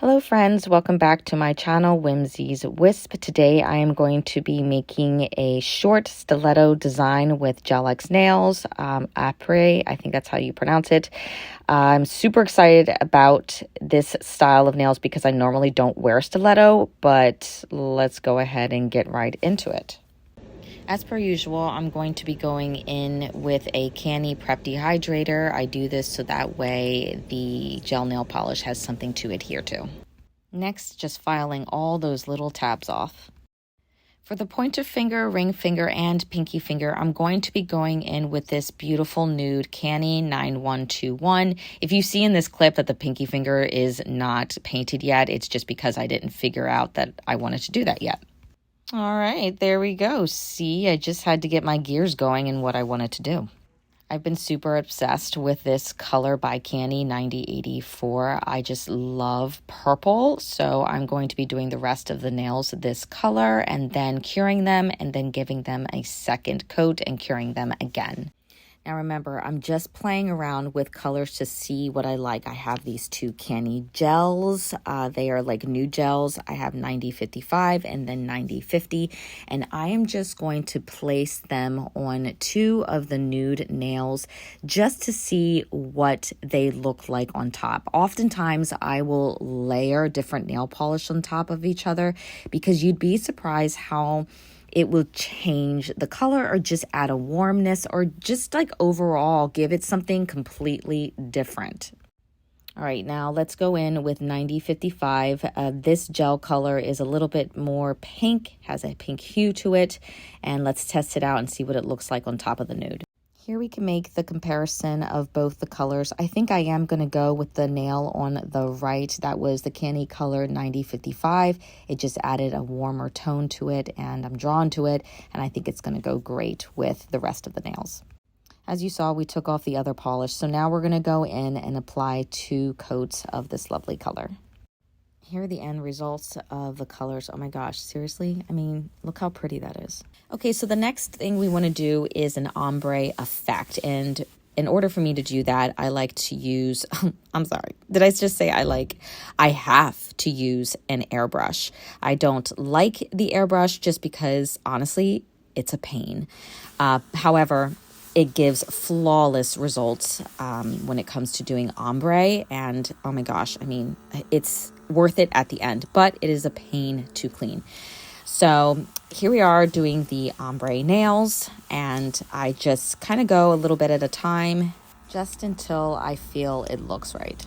Hello friends, welcome back to my channel, Whimsy's Wisp. Today I am going to be making a short stiletto design with Gel X nails, après, I think that's how you pronounce it. I'm super excited about this style of nails because I normally don't wear stiletto, but let's go ahead and get right into it. As per usual, I'm going to be going in with a Canny Prep Dehydrator. I do this so that way the gel nail polish has something to adhere to. Next, just filing all those little tabs off. For the pointer finger, ring finger, and pinky finger, I'm going to be going in with this beautiful nude Canny 9121. If you see in this clip that the pinky finger is not painted yet, it's just because I didn't figure out that I wanted to do that yet. All right, there we go. See, I just had to get my gears going in what I wanted to do. I've been super obsessed with this color by Canny 9084. I just love purple, so I'm going to be doing the rest of the nails this color and then curing them and then giving them a second coat and curing them again. Now remember, I'm just playing around with colors to see what I like. I have these two Canny gels. They are like nude gels. I have 9055 and then 9050. And I am just going to place them on two of the nude nails just to see what they look like on top. Oftentimes, I will layer different nail polish on top of each other because you'd be surprised how it will change the color or just add a warmness or just like overall give it something completely different. All right, now let's go in with 9055. This gel color is a little bit more pink, has a pink hue to it, and let's test it out and see what it looks like on top of the nude. Here we can make the comparison of both the colors. I think I am going to go with the nail on the right. That was the Canny color 9055. It just added a warmer tone to it, and I'm drawn to it, and I think it's going to go great with the rest of the nails. As you saw, we took off the other polish, so now we're going to go in and apply 2 coats of this lovely color. Here are the end results of the colors. Oh my gosh, seriously? I mean, look how pretty that is. Okay, so the next thing we want to do is an ombre effect. And in order for me to do that, I like to use, I'm sorry, did I just say I have to use an airbrush. I don't like the airbrush just because, honestly, it's a pain. However, it gives flawless results when it comes to doing ombre. And oh my gosh, I mean, it's worth it at the end, but it is a pain to clean. So here we are doing the ombre nails, and I just kind of go a little bit at a time just until I feel it looks right.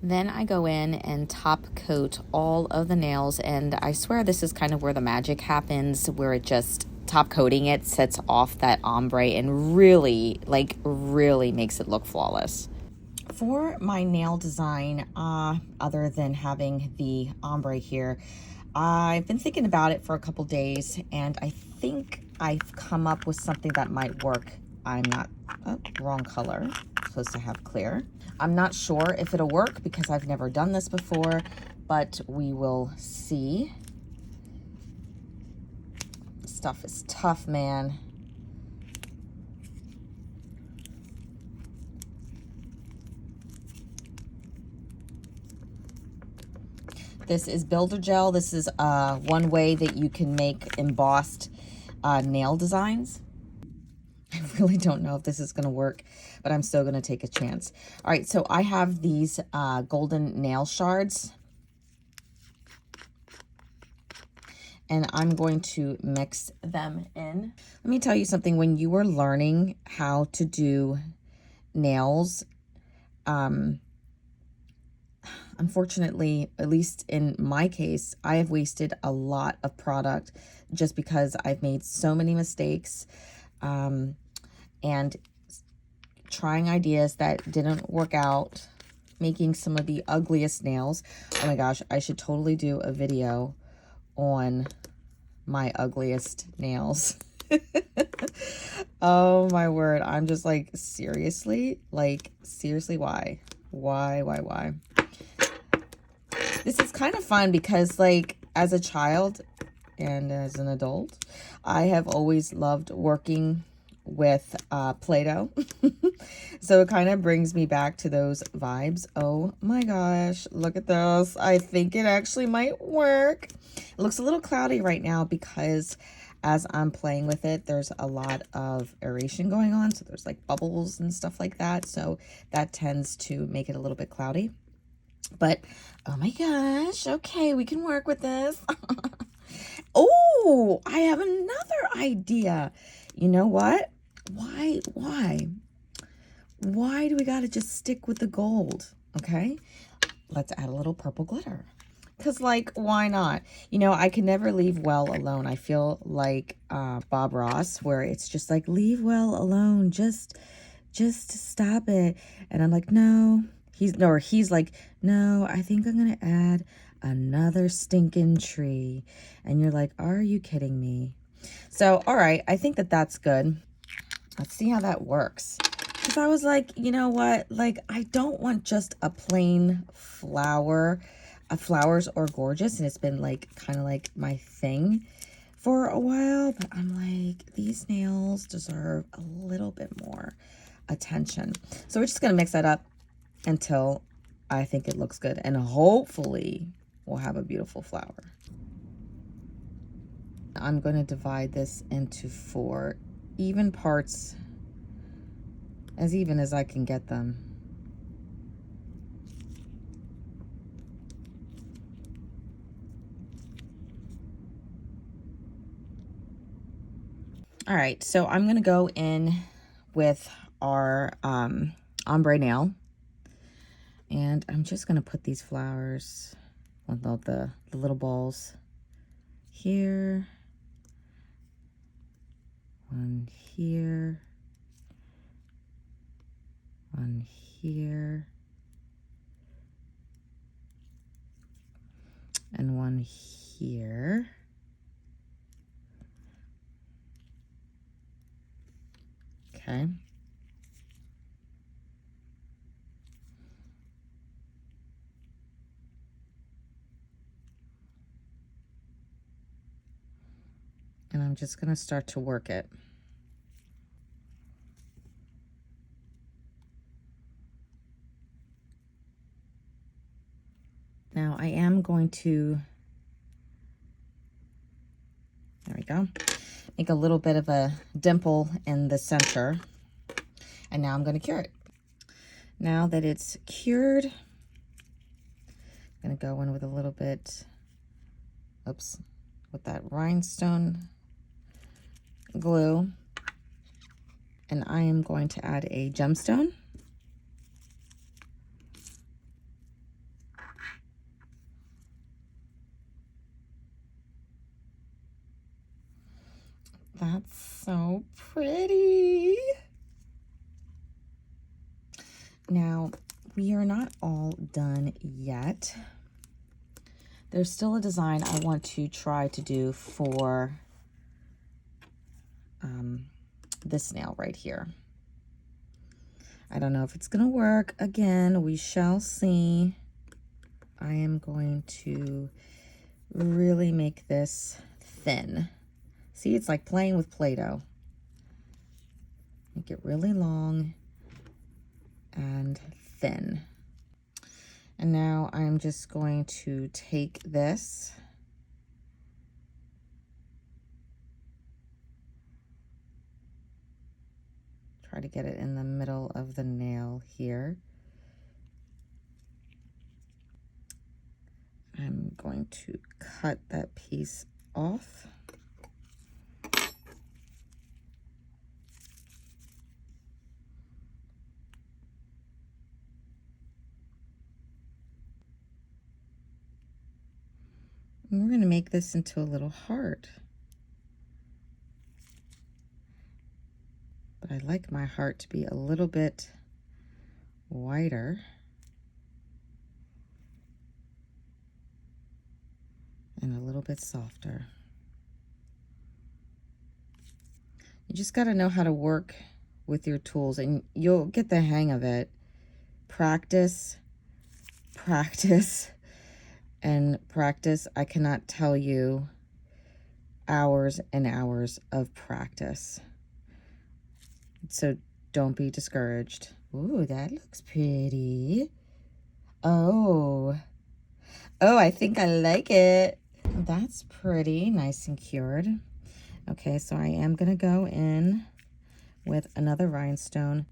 Then I go in and top coat all of the nails, and I swear this is kind of where the magic happens, where it just top coating it sets off that ombre and really makes it look flawless. For my nail design, other than having the ombre here, I've been thinking about it for a couple days, and I think I've come up with something that might work. I'm not, wrong color, supposed to have clear. I'm not sure if it'll work because I've never done this before, but we will see. This stuff is tough, man. This is builder gel. This is one way that you can make embossed nail designs. I really don't know if this is going to work, but I'm still going to take a chance. All right, so I have these golden nail shards, and I'm going to mix them in. Let me tell you something. When you are learning how to do nails, unfortunately, at least in my case, I have wasted a lot of product just because I've made so many mistakes and trying ideas that didn't work out, making some of the ugliest nails. Oh my gosh, I should totally do a video on my ugliest nails. Oh my word, I'm just like, seriously, why? Why? This is kind of fun because, like, as a child and as an adult, I have always loved working with Play-Doh. So it kind of brings me back to those vibes. Oh my gosh, look at this. I think it actually might work. It looks a little cloudy right now because as I'm playing with it, there's a lot of aeration going on. So there's like bubbles and stuff like that. So that tends to make it a little bit cloudy. But oh my gosh, okay, we can work with this. Oh, I have another idea. You know what? Why do we got to just stick with the gold? Okay, let's add a little purple glitter. Because, like, why not? You know, I can never leave Well alone. I feel like Bob Ross, where it's just like, leave Well alone. Just stop it. And I'm like, no. He's like, no, I think I'm going to add another stinking tree. And you're like, are you kidding me? So, all right, I think that that's good. Let's see how that works. Because I was like, you know what? Like, I don't want just a plain flower. Flowers are gorgeous, and it's been like kind of like my thing for a while. But I'm like, these nails deserve a little bit more attention. So we're just going to mix that up until I think it looks good. And hopefully we'll have a beautiful flower. I'm going to divide this into 4 even parts, as even as I can get them. All right, so I'm going to go in with our ombre nail. And I'm just going to put these flowers, well, the little balls here. One here. One here. And one here. Okay. And I'm just going to start to work it. Now I am going to, there we go, make a little bit of a dimple in the center. And now I'm going to cure it. Now that it's cured, I'm going to go in with a little bit, oops, with that rhinestone glue. And I am going to add a gemstone. That's so pretty. Now, we are not all done yet. There's still a design I want to try to do for this nail right here. I don't know if it's going to work. Again, we shall see. I am going to really make this thin. See, it's like playing with Play-Doh. Make it really long and thin. And now I'm just going to take this try to get it in the middle of the nail here. I'm going to cut that piece off. And we're going to make this into a little heart. But I like my heart to be a little bit wider. And a little bit softer. You just got to know how to work with your tools and you'll get the hang of it. Practice, practice, and practice. I cannot tell you hours and hours of practice. So don't be discouraged. Ooh, that looks pretty. Oh, I think I like it. That's pretty nice and cured. Okay, so I am gonna go in with another rhinestone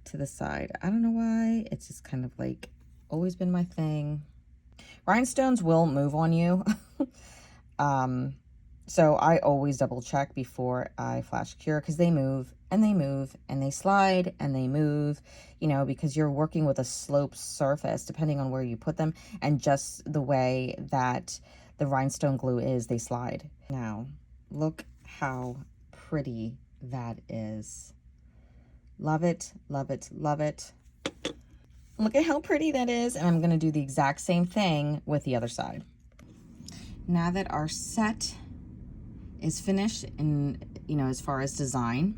to the side. I don't know why, it's just kind of like always been my thing. Rhinestones will move on you. So I always double check before I flash cure, because they move and they move and they slide and they move, you know, because you're working with a sloped surface depending on where you put them, and just the way that the rhinestone glue is, they slide. Now, look how pretty that is. Love it, love it, love it. Look at how pretty that is. And I'm gonna do the exact same thing with the other side. Now that our set is finished in, you know, as far as design,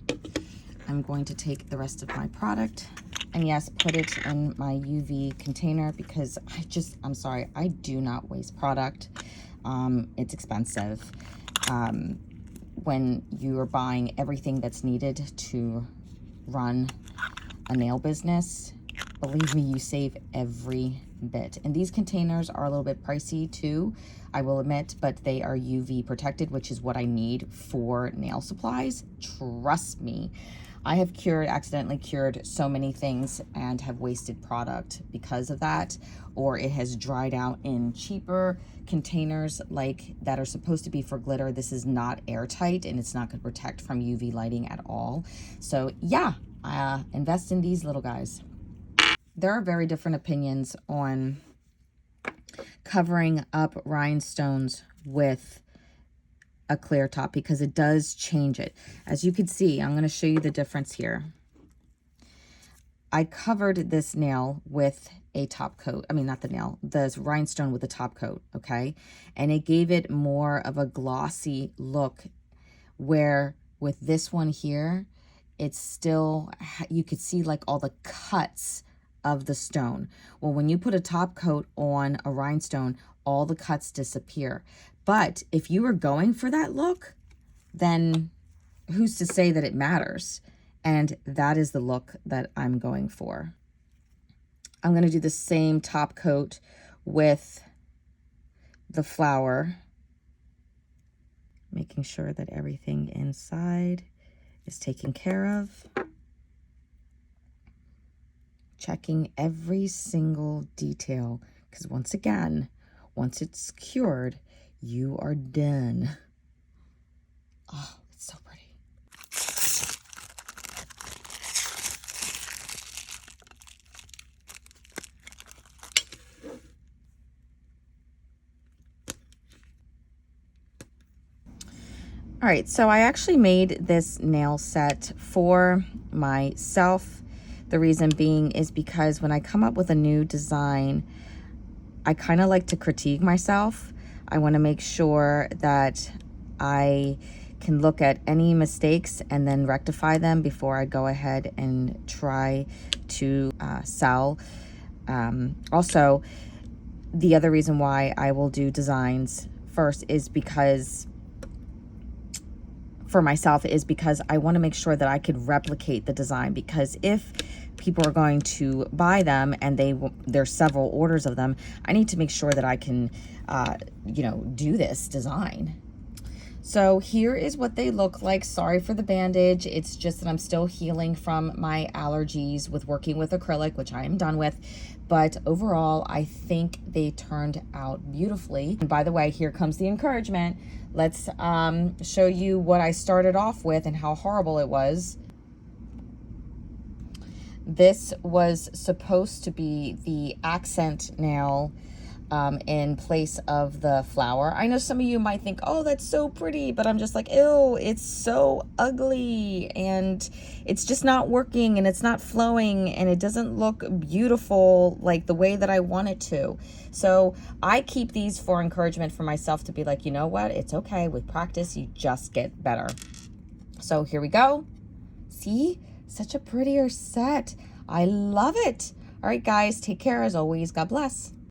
I'm going to take the rest of my product and yes, put it in my UV container, because I'm sorry, I do not waste product. It's expensive. When you are buying everything that's needed to run a nail business, believe me, you save every bit. And these containers are a little bit pricey too, I will admit, but they are UV protected, which is what I need for nail supplies. Trust me, I have accidentally cured so many things and have wasted product because of that, or it has dried out in cheaper containers like that are supposed to be for glitter. This is not airtight and it's not going to protect from UV lighting at all. So yeah, invest in these little guys. There are very different opinions on covering up rhinestones with a clear top, because it does change it. As you can see, I'm going to show you the difference here. I covered this nail with a top coat. I mean, not the nail, the rhinestone with a top coat, okay? And it gave it more of a glossy look, where with this one here, it's still, you could see like all the cuts of the stone. Well, when you put a top coat on a rhinestone, all the cuts disappear. But if you were going for that look, then who's to say that it matters? And that is the look that I'm going for. I'm going to do the same top coat with the flower, making sure that everything inside is taken care of. Checking every single detail, because once again, once it's cured, you are done. Oh, it's so pretty. All right, so I actually made this nail set for myself. The reason being is because when I come up with a new design, I kind of like to critique myself. I want to make sure that I can look at any mistakes and then rectify them before I go ahead and try to sell. Also, the other reason why I will do designs first is because, for myself, is because I want to make sure that I could replicate the design, because if people are going to buy them and there's several orders of them, I need to make sure that I can you know, do this design. So here is what they look like. Sorry for the bandage. It's just that I'm still healing from my allergies with working with acrylic, which I am done with. But overall, I think they turned out beautifully. And by the way, here comes the encouragement. Let's show you what I started off with and how horrible it was. This was supposed to be the accent nail in place of the flower. I know some of you might think, oh, that's so pretty, but I'm just like, ew, it's so ugly and it's just not working and it's not flowing and it doesn't look beautiful like the way that I want it to. So I keep these for encouragement for myself to be like, you know what, it's okay. With practice, you just get better. So here we go. See? Such a prettier set. I love it. All right, guys, take care as always. God bless.